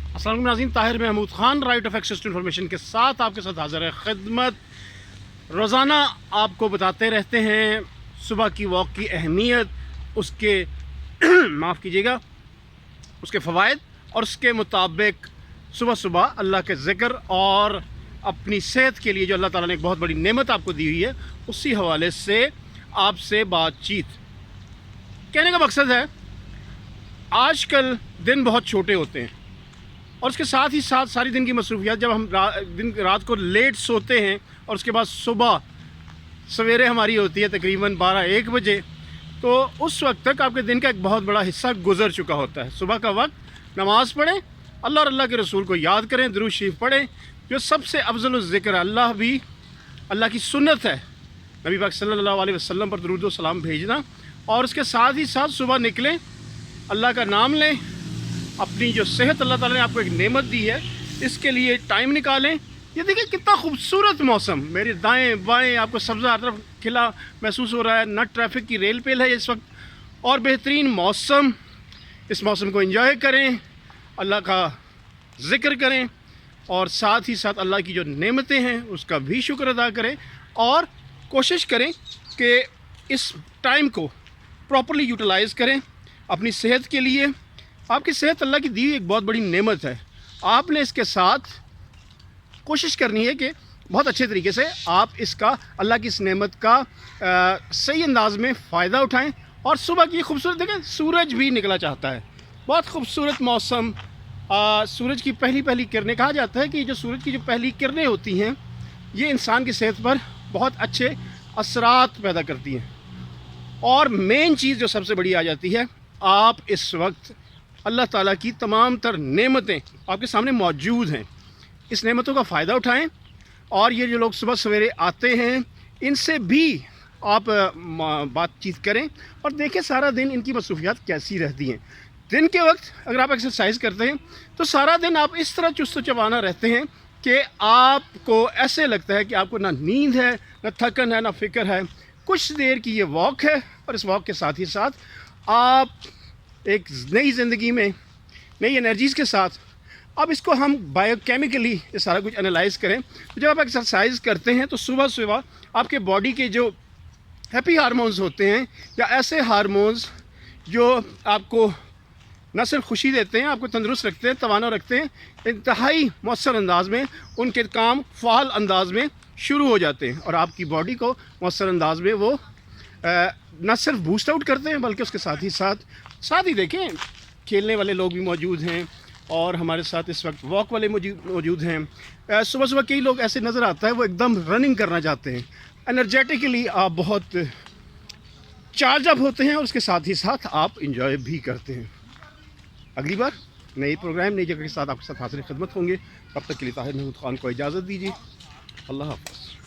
अस्सलाम वालेकुम नाज़रीन, Tahir Mahmood Khan right of access to information के साथ आपके साथ हाज़िर है खिदमत। रोज़ाना आपको बताते रहते हैं सुबह की वॉक की अहमियत, उसके माफ़ कीजिएगा, उसके फ़वाइद और उसके मुताबिक सुबह सुबह अल्लाह के ज़िक्र और अपनी सेहत के लिए जो अल्लाह ताला ने एक बहुत बड़ी नेमत आपको दी हुई है, उसी हवाले से आपसे बातचीत। कहने का मकसद है, आजकल दिन बहुत छोटे होते हैं और उसके साथ ही साथ सारी दिन की मसरूफियात, जब हम रात को लेट सोते हैं और उसके बाद सुबह सवेरे हमारी होती है तकरीबन 12-1 बजे, तो उस वक्त तक आपके दिन का एक बहुत बड़ा हिस्सा गुजर चुका होता है। सुबह का वक्त नमाज़ पढ़ें, अल्लाह और अल्लाह के रसूल को याद करें, दुरूद शरीफ पढ़ें, जो सबसे अफजल ज़िक्र अल्लाह भी अल्लाह की सुन्नत है नबी पाक सल्लल्लाहु अलैहि वसल्लम पर दुरूद व सलाम भेजना। और उसके साथ ही साथ सुबह निकलें, अल्लाह का नाम लें, अपनी जो सेहत अल्लाह ताला ने आपको एक नेमत दी है, इसके लिए टाइम निकालें। ये देखिए कितना खूबसूरत मौसम, मेरे दाएं बाएं आपको सब्ज़ा हर तरफ खिला महसूस हो रहा है, न ट्रैफिक की रेल पेल है इस वक्त, और बेहतरीन मौसम। इस मौसम को एंजॉय करें, अल्लाह का ज़िक्र करें और साथ ही साथ अल्लाह की जो नेमतें हैं उसका भी शुक्र अदा करें, और कोशिश करें कि इस टाइम को प्रॉपर्ली यूटिलाइज़ करें अपनी सेहत के लिए। आपकी सेहत अल्लाह की दी हुई एक बहुत बड़ी नेमत है, आपने इसके साथ कोशिश करनी है कि बहुत अच्छे तरीके से आप इसका, अल्लाह की इस नेमत का सही अंदाज में फ़ायदा उठाएं। और सुबह की खूबसूरत, देखें सूरज भी निकला चाहता है, बहुत खूबसूरत मौसम। सूरज की पहली किरणें, कहा जाता है कि जो सूरज की जो पहली किरणें होती हैं, ये इंसान की सेहत पर बहुत अच्छे असरात पैदा करती हैं। और मेन चीज़ जो सबसे बड़ी आ जाती है, आप इस वक्त अल्लाह ताला की तमाम तर नेमतें आपके सामने मौजूद हैं, इस नेमतों का फ़ायदा उठाएं। और ये जो लोग सुबह सवेरे आते हैं, इनसे भी आप बातचीत करें और देखें सारा दिन इनकी मसरूफियात कैसी रहती हैं। दिन के वक्त अगर आप एक्सरसाइज करते हैं तो सारा दिन आप इस तरह चुस्त चबाना रहते हैं कि आपको ऐसे लगता है कि आपको ना नींद है, ना थकन है, ना फ़िक्र है। कुछ देर की ये वॉक है और इस वॉक के साथ ही साथ आप एक नई ज़िंदगी में नई एनर्जीज़ के साथ, अब इसको हम बायोकेमिकली ये सारा कुछ एनालाइज करें, तो जब आप एक्सरसाइज करते हैं तो सुबह सुबह आपके बॉडी के जो हैप्पी हार्मोन्स होते हैं, या ऐसे हार्मोन्स जो आपको न सिर्फ खुशी देते हैं, आपको तंदुरुस्त रखते हैं, तवाना रखते हैं, इंतहाई मौसर अंदाज में उनके काम फ़ाल अंदाज में शुरू हो जाते हैं और आपकी बॉडी को मौसर अंदाज में वो न सिर्फ बूस्ट आउट करते हैं, बल्कि उसके साथ ही देखें खेलने वाले लोग भी मौजूद हैं और हमारे साथ इस वक्त वॉक वाले मौजूद हैं। सुबह सुबह कई लोग ऐसे नज़र आता है वो एकदम रनिंग करना चाहते हैं, एनर्जेटिकली आप बहुत चार्ज अप होते हैं और उसके साथ ही साथ आप इंजॉय भी करते हैं। अगली बार नए प्रोग्राम नई जगह के साथ आपके साथ हाजिर खिदमत होंगे। तब तक के लिए ताहिर महमूद ख़ान को इजाज़त दीजिए। अल्लाह हाफ़िज़।